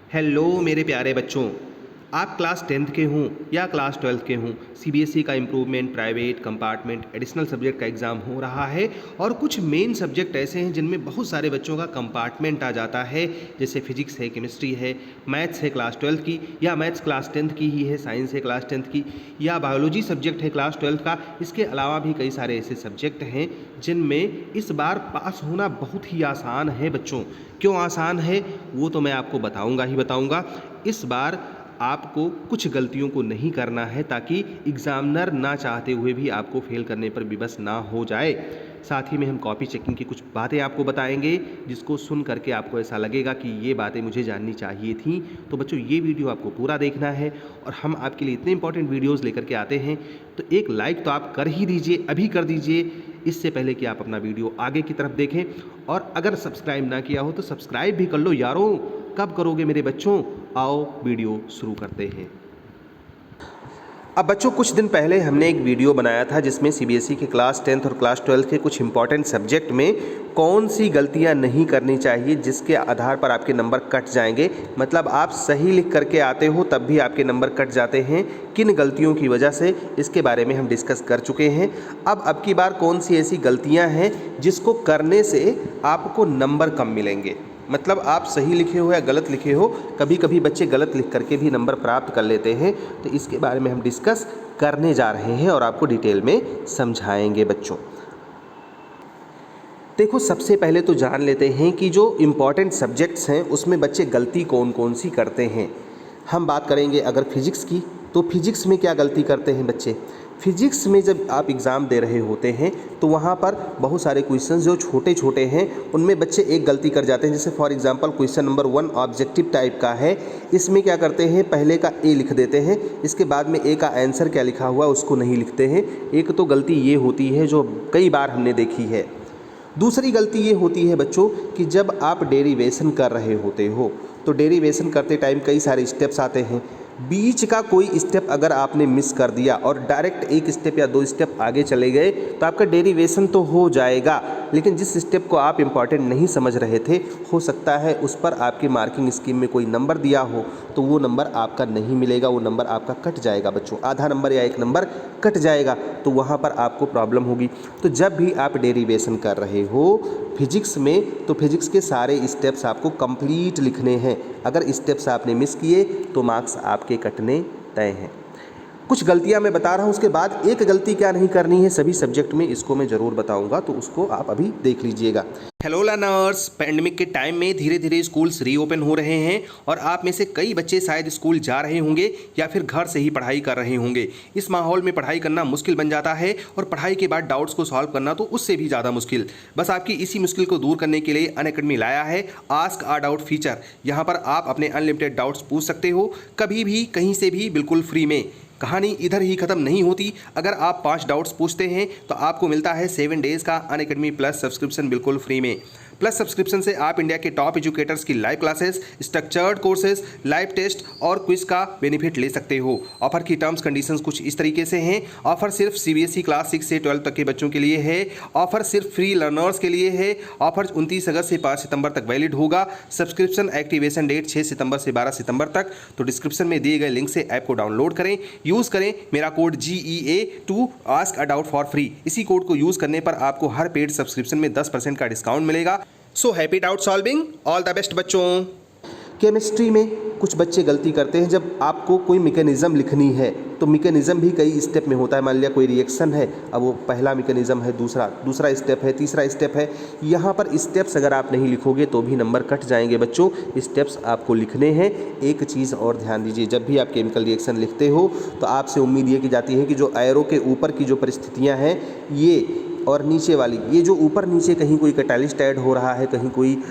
Hello मेरे प्यारे बच्चों। आप क्लास 10th के हों या क्लास 12th के हों, सीबीएसई का improvement, private, compartment, additional subject का एग्ज़ाम हो रहा है और कुछ मेन सब्जेक्ट ऐसे हैं जिनमें बहुत सारे बच्चों का कंपार्टमेंट आ जाता है, जैसे फिजिक्स है, केमिस्ट्री है, मैथ्स है क्लास 12th की या मैथ्स क्लास 10th की ही है, साइंस है क्लास 10th की या बायोलॉजी सब्जेक्ट है क्लास 12th का। इसके अलावा भी कई सारे ऐसे सब्जेक्ट हैं जिनमें इस बार पास होना बहुत ही आसान है बच्चों। क्यों आसान है वो तो मैं आपको बताऊंगा। इस बार आपको कुछ गलतियों को नहीं करना है ताकि एग्ज़ामिनर ना चाहते हुए भी आपको फेल करने पर विवश ना हो जाए। साथ ही में हम कॉपी चेकिंग की कुछ बातें आपको बताएंगे जिसको सुन करके आपको ऐसा लगेगा कि ये बातें मुझे जाननी चाहिए थी। तो बच्चों ये वीडियो आपको पूरा देखना है और हम आपके लिए इतने इंपॉर्टेंट वीडियोज़ लेकर के आते हैं, तो एक लाइक तो आप कर ही दीजिए, अभी कर दीजिए, इससे पहले कि आप अपना वीडियो आगे की तरफ देखें। और अगर सब्सक्राइब ना किया हो तो सब्सक्राइब भी कर लो यारों। कब करोगे मेरे बच्चों? आओ वीडियो शुरू करते हैं। अब बच्चों कुछ दिन पहले हमने एक वीडियो बनाया था जिसमें सीबीएसई के क्लास 10th और क्लास 12th के कुछ इंपॉर्टेंट सब्जेक्ट में कौन सी गलतियां नहीं करनी चाहिए जिसके आधार पर आपके नंबर कट जाएंगे। मतलब आप सही लिख करके आते हो तब भी आपके नंबर कट जाते हैं, किन गलतियों की वजह से, इसके बारे में हम डिस्कस कर चुके हैं। अब की बार कौन सी ऐसी गलतियां हैं जिसको करने से आपको नंबर कम मिलेंगे। मतलब आप सही लिखे हो या गलत लिखे हो, कभी कभी बच्चे गलत लिख करके भी नंबर प्राप्त कर लेते हैं, तो इसके बारे में हम डिस्कस करने जा रहे हैं और आपको डिटेल में समझाएंगे बच्चों। देखो सबसे पहले तो जान लेते हैं कि जो इम्पॉर्टेंट सब्जेक्ट्स हैं उसमें बच्चे गलती कौन कौन सी करते हैं। हम बात करेंगे अगर फिजिक्स की, तो फिजिक्स में क्या गलती करते हैं बच्चे। फिजिक्स में जब आप एग्ज़ाम दे रहे होते हैं तो वहाँ पर बहुत सारे क्वेश्चंस जो छोटे छोटे हैं उनमें बच्चे एक गलती कर जाते हैं। जैसे for example question number 1 objective type का है, इसमें क्या करते हैं, पहले का ए लिख देते हैं, इसके बाद में ए का आंसर क्या लिखा हुआ उसको नहीं लिखते हैं। एक तो गलती ये होती है जो कई बार हमने देखी है। दूसरी गलती ये होती है बच्चों कि जब आप डेरिवेशन कर रहे होते हो तो डेरिवेशन करते टाइम कई सारे स्टेप्स आते हैं, बीच का कोई स्टेप अगर आपने मिस कर दिया और डायरेक्ट एक स्टेप या 2 स्टेप आगे चले गए तो आपका डेरिवेशन तो हो जाएगा, लेकिन जिस स्टेप को आप इम्पॉर्टेंट नहीं समझ रहे थे हो सकता है उस पर आपकी मार्किंग स्कीम में कोई नंबर दिया हो तो वो नंबर आपका नहीं मिलेगा, वो नंबर आपका कट जाएगा बच्चों, आधा नंबर या 1 नंबर कट जाएगा, तो वहाँ पर आपको प्रॉब्लम होगी। तो जब भी आप डेरिवेशन कर रहे हो फिजिक्स में तो फिजिक्स के सारे स्टेप्स आपको कंप्लीट लिखने हैं। अगर स्टेप्स आपने मिस किए तो मार्क्स आपके कटने तय हैं। कुछ गलतियां मैं बता रहा हूं, उसके बाद एक गलती क्या नहीं करनी है सभी सब्जेक्ट में, इसको मैं ज़रूर बताऊंगा, तो उसको आप अभी देख लीजिएगा। हेलो लर्नर्स, पैंडेमिक के टाइम में धीरे धीरे स्कूल्स रीओपन हो रहे हैं और आप में से कई बच्चे शायद स्कूल जा रहे होंगे या फिर घर से ही पढ़ाई कर रहे होंगे। इस माहौल में पढ़ाई करना मुश्किल बन जाता है और पढ़ाई के बाद डाउट्स को सॉल्व करना तो उससे भी ज़्यादा मुश्किल। बस आपकी इसी मुश्किल को दूर करने के लिए अनअकैडमी लाया है आस्क आ डाउट फीचर। यहाँ पर आप अपने अनलिमिटेड डाउट्स पूछ सकते हो, कभी भी कहीं से भी, बिल्कुल फ्री में। कहानी इधर ही ख़त्म नहीं होती। अगर आप 5 डाउट्स पूछते हैं तो आपको मिलता है 7 डेज़ का अनअकैडमी प्लस सब्सक्रिप्शन बिल्कुल फ्री में। प्लस सब्सक्रिप्शन से आप इंडिया के टॉप एजुकेटर्स की live classes, structured courses, live test और क्विज का बेनिफिट ले सकते हो। ऑफर की टर्म्स कंडीशंस कुछ इस तरीके से हैं। ऑफर सिर्फ सीबीएसई क्लास 6 से 12 तक के बच्चों के लिए है। ऑफर सिर्फ फ्री लर्नर्स के लिए है। ऑफर 29 अगस्त से 5 सितंबर तक वैलिड होगा। सब्सक्रिप्शन एक्टिवेशन डेट 6 सितंबर से 12 सितंबर तक। तो डिस्क्रिप्शन में दिए गए लिंक से ऐप को डाउनलोड करें, यूज़ करें मेरा code GEA2 ask a doubt for free. इसी कोड को यूज़ करने पर आपको हर पेड सब्सक्रिप्शन में 10% का डिस्काउंट मिलेगा। So happy doubt solving, all the best बच्चों। केमिस्ट्री में कुछ बच्चे गलती करते हैं, जब आपको कोई मैकेनिज्म लिखनी है तो मैकेनिज्म भी कई स्टेप में होता है। मान लिया कोई रिएक्शन है, अब वो पहला मैकेनिज्म है, दूसरा स्टेप है, तीसरा स्टेप है। यहाँ पर स्टेप्स अगर आप नहीं लिखोगे तो भी नंबर कट जाएंगे बच्चों। स्टेप्स आपको लिखने हैं। एक चीज़ और ध्यान दीजिए, जब भी आप केमिकल रिएक्शन लिखते हो तो आपसे उम्मीद ये की जाती है कि जो एरो के ऊपर की जो परिस्थितियाँ हैं ये और नीचे वाली, ये जो ऊपर नीचे कहीं कोई कैटालिस्ट ऐड हो रहा है, कहीं कोई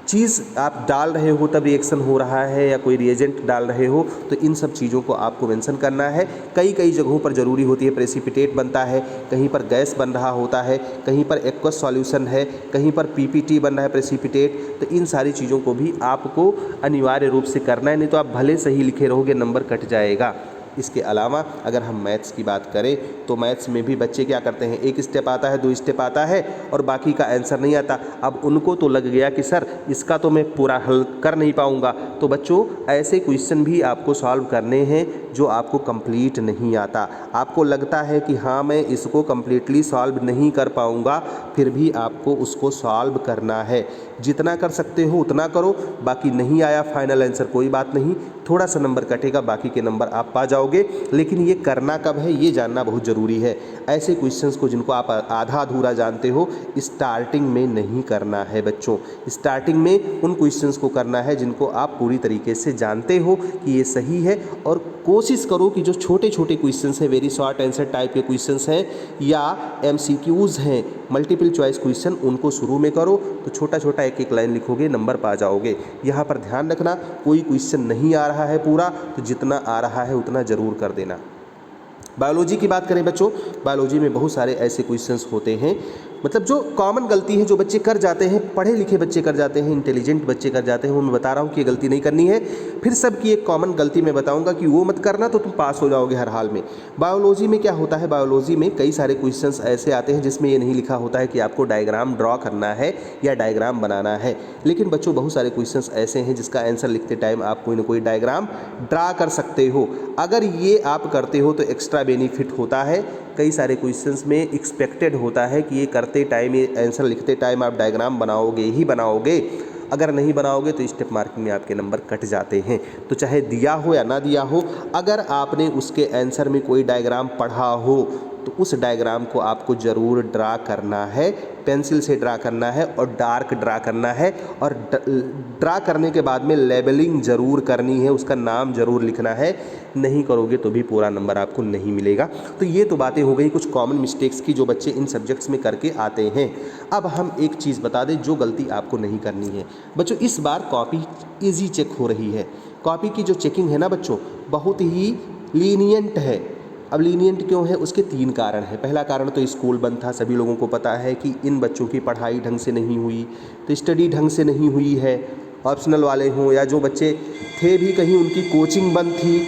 चीज़ आप डाल रहे हो तब रिएक्शन हो रहा है या कोई रिएजेंट डाल रहे हो, तो इन सब चीज़ों को आपको मेंशन करना है। कई जगहों पर ज़रूरी होती है, प्रेसिपिटेट बनता है, कहीं पर गैस बन रहा होता है, कहीं पर एक्वस सॉल्यूशन है, कहीं पर PPT बन रहा है प्रेसिपिटेट। तो इन सारी चीज़ों को भी आपको अनिवार्य रूप से करना है, नहीं तो आप भले सही लिखे रहोगे नंबर कट जाएगा। इसके अलावा अगर हम मैथ्स की बात करें तो मैथ्स में भी बच्चे क्या करते हैं, एक स्टेप आता है, 2 स्टेप आता है और बाकी का आंसर नहीं आता। अब उनको तो लग गया कि सर इसका तो मैं पूरा हल कर नहीं पाऊंगा। तो बच्चों ऐसे क्वेश्चन भी आपको सॉल्व करने हैं जो आपको कंप्लीट नहीं आता। आपको लगता है कि हाँ मैं इसको कंप्लीटली सॉल्व नहीं कर पाऊंगा, फिर भी आपको उसको सॉल्व करना है। जितना कर सकते हो उतना करो, बाकी नहीं आया फाइनल आंसर कोई बात नहीं, थोड़ा सा नंबर कटेगा, बाकी के नंबर आप पा जाओगे। लेकिन ये करना कब है ये जानना बहुत ज़रूरी है। ऐसे क्वेश्चंस को जिनको आप आधा अधूरा जानते हो स्टार्टिंग में नहीं करना है बच्चों। स्टार्टिंग में उन क्वेश्चंस को करना है जिनको आप पूरी तरीके से जानते हो कि ये सही है, और कोशिश करो कि जो छोटे छोटे क्वेश्चंस हैं, वेरी शॉर्ट आंसर टाइप के क्वेश्चंस हैं या MCQs हैं, मल्टीपल चॉइस क्वेश्चन, उनको शुरू में करो। तो छोटा छोटा एक एक लाइन लिखोगे, नंबर पा जाओगे। यहाँ पर ध्यान रखना कोई क्वेश्चन नहीं आ रहा है पूरा, तो जितना आ रहा है उतना ज़रूर कर देना। बायोलॉजी की बात करें बच्चों, बायोलॉजी में बहुत सारे ऐसे क्वेश्चंस होते हैं, मतलब जो कॉमन गलती है जो बच्चे कर जाते हैं, पढ़े लिखे बच्चे कर जाते हैं, इंटेलिजेंट बच्चे कर जाते हैं, वो मैं बता रहा हूँ कि ये गलती नहीं करनी है। फिर सबकी एक कॉमन गलती मैं बताऊँगा कि वो मत करना, तो तुम पास हो जाओगे हर हाल में। बायोलॉजी में क्या होता है, बायोलॉजी में कई सारे क्वेश्चंस ऐसे आते हैं जिसमें ये नहीं लिखा होता है कि आपको डायग्राम ड्रॉ करना है या डायग्राम बनाना है। लेकिन बच्चों बहुत सारे क्वेश्चंस ऐसे हैं जिसका आंसर लिखते टाइम आप कोई ना कोई डायग्राम ड्रा कर सकते हो। अगर ये आप करते हो तो एक्स्ट्रा बेनिफिट होता है। कई सारे क्वेश्चंस में एक्सपेक्टेड होता है कि ये करते टाइम, ये आंसर लिखते टाइम आप डायग्राम बनाओगे ही बनाओगे। अगर नहीं बनाओगे तो स्टेप मार्किंग में आपके नंबर कट जाते हैं। तो चाहे दिया हो या ना दिया हो, अगर आपने उसके आंसर में कोई डायग्राम पढ़ा हो तो उस डायग्राम को आपको ज़रूर ड्रा करना है, पेंसिल से ड्रा करना है और डार्क ड्रा करना है। और ड्रा करने के बाद में लेबलिंग ज़रूर करनी है, उसका नाम ज़रूर लिखना है। नहीं करोगे तो भी पूरा नंबर आपको नहीं मिलेगा। तो ये तो बातें हो गई कुछ कॉमन मिस्टेक्स की जो बच्चे इन सब्जेक्ट्स में करके आते हैं। अब हम एक चीज़ बता दें जो गलती आपको नहीं करनी है बच्चों। इस बार कॉपी ईजी चेक हो रही है। कॉपी की जो चेकिंग है ना बच्चों, बहुत ही लीनियंट है। अब लीनियंट क्यों है, उसके 3 कारण हैं। पहला कारण तो स्कूल बंद था, सभी लोगों को पता है कि इन बच्चों की पढ़ाई ढंग से नहीं हुई, तो स्टडी ढंग से नहीं हुई है। ऑप्शनल वाले हों या जो बच्चे थे भी कहीं उनकी कोचिंग बंद थी,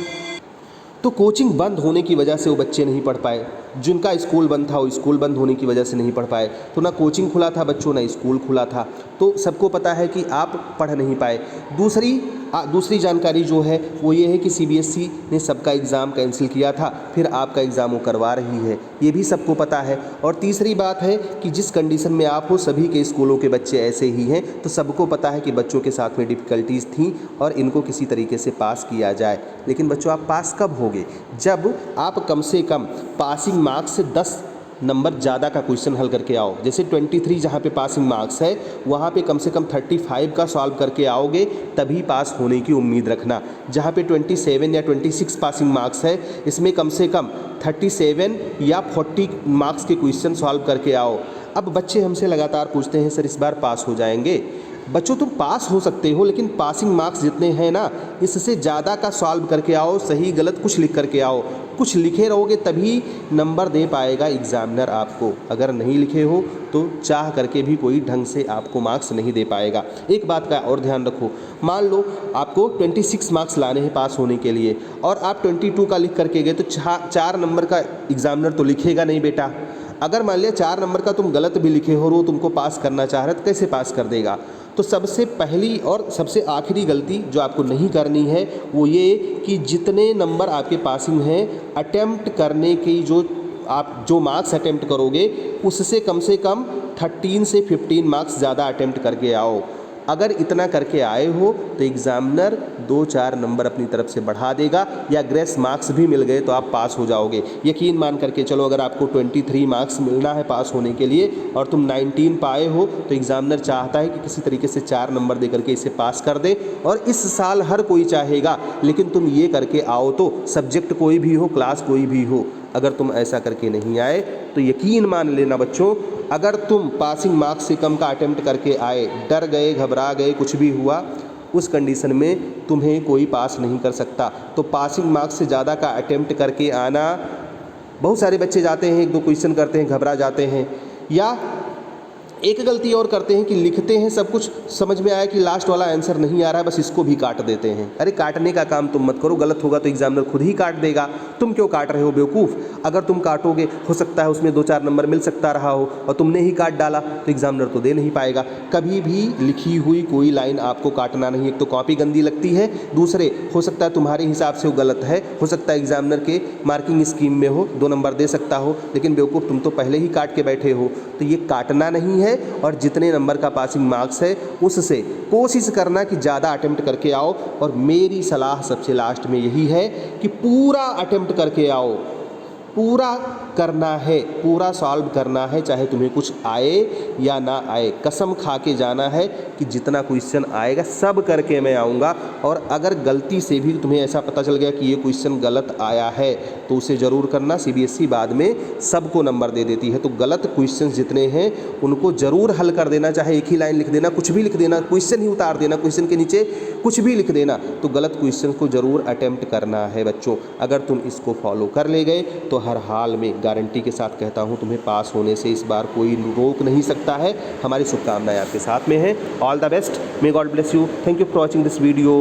तो कोचिंग बंद होने की वजह से वो बच्चे नहीं पढ़ पाए। जिनका स्कूल बंद था वो स्कूल बंद होने की वजह से नहीं पढ़ पाए। तो ना कोचिंग खुला था बच्चों, ना स्कूल खुला था, तो सबको पता है कि आप पढ़ नहीं पाए। दूसरी जानकारी जो है वो ये है कि CBSE ने सबका एग्ज़ाम कैंसिल किया था, फिर आपका एग्ज़ाम वो करवा रही है, ये भी सबको पता है। और तीसरी बात है कि जिस कंडीशन में आप हो सभी के स्कूलों के बच्चे ऐसे ही हैं, तो सबको पता है कि बच्चों के साथ में डिफ़िकल्टीज़ थी और इनको किसी तरीके से पास किया जाए। लेकिन बच्चों आप पास कब होगे, जब आप कम से कम पासिंग मार्क्स से 10 नंबर ज़्यादा का क्वेश्चन हल करके आओ। जैसे 23 जहाँ पे पासिंग मार्क्स है वहाँ पे कम से कम 35 का सॉल्व करके आओगे तभी पास होने की उम्मीद रखना। जहाँ पे 27 या 26 पासिंग मार्क्स है, इसमें कम से कम 37 या 40 मार्क्स के क्वेश्चन सॉल्व करके आओ। अब बच्चे हमसे लगातार पूछते हैं सर इस बार पास हो जाएंगे। बच्चों तुम पास हो सकते हो, लेकिन पासिंग मार्क्स जितने हैं ना इससे ज़्यादा का सॉल्व करके आओ, सही गलत कुछ लिख करके आओ। कुछ लिखे रहोगे तभी नंबर दे पाएगा एग्ज़ामिनर आपको। अगर नहीं लिखे हो तो चाह करके भी कोई ढंग से आपको मार्क्स नहीं दे पाएगा। एक बात का और ध्यान रखो, मान लो आपको 26 मार्क्स लाने हैं पास होने के लिए और आप 22 का लिख करके गए, तो 4 नंबर का एग्ज़ामिनर तो लिखेगा नहीं बेटा। अगर मान लिया 4 नंबर का तुम गलत भी लिखे हो, तुमको पास करना चाह रहे तो कैसे पास कर देगा। तो सबसे पहली और सबसे आखिरी गलती जो आपको नहीं करनी है वो ये कि जितने नंबर आपके पासिंग हैं, अटेम्प्ट करने की जो मार्क्स अटेम्प्ट करोगे उससे कम 13 से 15 मार्क्स ज़्यादा अटेम्प्ट करके आओ। अगर इतना करके आए हो तो एग्ज़ामिनर 2-4 नंबर अपनी तरफ से बढ़ा देगा, या ग्रेस मार्क्स भी मिल गए तो आप पास हो जाओगे। यकीन मान करके चलो, अगर आपको 23 मार्क्स मिलना है पास होने के लिए और तुम 19 पाए हो, तो एग्ज़ामिनर चाहता है कि किसी तरीके से 4 नंबर दे करके इसे पास कर दे। और इस साल हर कोई चाहेगा, लेकिन तुम ये करके आओ तो सब्जेक्ट कोई भी हो, क्लास कोई भी हो। अगर तुम ऐसा करके नहीं आए तो यकीन मान लेना बच्चों, अगर तुम पासिंग मार्क्स से कम का अटेम्प्ट करके आए, डर गए, घबरा गए, कुछ भी हुआ, उस कंडीशन में तुम्हें कोई पास नहीं कर सकता। तो पासिंग मार्क्स से ज़्यादा का अटेम्प्ट करके आना, बहुत सारे बच्चे जाते हैं 1-2 क्वेश्चन करते हैं, घबरा जाते हैं, या एक गलती और करते हैं कि लिखते हैं सब कुछ, समझ में आया कि लास्ट वाला आंसर नहीं आ रहा है, बस इसको भी काट देते हैं। अरे काटने का काम तुम मत करो, गलत होगा तो एग्जामिनर खुद ही काट देगा, तुम क्यों काट रहे हो बेवकूफ़। अगर तुम काटोगे हो सकता है उसमें 2-4 नंबर मिल सकता रहा हो और तुमने ही काट डाला तो एग्जामिनर तो दे नहीं पाएगा। कभी भी लिखी हुई कोई लाइन आपको काटना नहीं, एक तो कॉपी गंदी लगती है, दूसरे हो सकता है तुम्हारे हिसाब से वो गलत है, हो सकता है एग्जामिनर के मार्किंग स्कीम में हो 2 नंबर दे सकता हो, लेकिन बेवकूफ़ तुम तो पहले ही काट के बैठे हो। तो ये काटना नहीं है, और जितने नंबर का पासिंग मार्क्स है उससे कोशिश करना कि ज़्यादा अटेम्प्ट करके आओ। और मेरी सलाह सबसे लास्ट में यही है कि पूरा अटेम्प्ट करके आओ, पूरा करना है, पूरा सॉल्व करना है, चाहे तुम्हें कुछ आए या ना आए। कसम खा के जाना है कि जितना क्वेश्चन आएगा सब करके मैं आऊँगा। और अगर गलती से भी तुम्हें ऐसा पता चल गया कि ये क्वेश्चन गलत आया है तो उसे ज़रूर करना, सीबीएसई बाद में सबको नंबर दे देती है। तो गलत क्वेश्चन जितने हैं उनको ज़रूर हल कर देना, चाहे एक ही लाइन लिख देना, कुछ भी लिख देना, क्वेश्चन ही उतार देना, क्वेश्चन के नीचे कुछ भी लिख देना, तो गलत क्वेश्चन को ज़रूर अटेम्प्ट करना है बच्चों। अगर तुम इसको फॉलो कर ले गए तो हर हाल में गारंटी के साथ कहता हूँ तुम्हें पास होने से इस बार कोई रोक नहीं सकता है। हमारी शुभकामनाएं आपके साथ में हैं। All the best, may God bless you. Thank you for watching this video.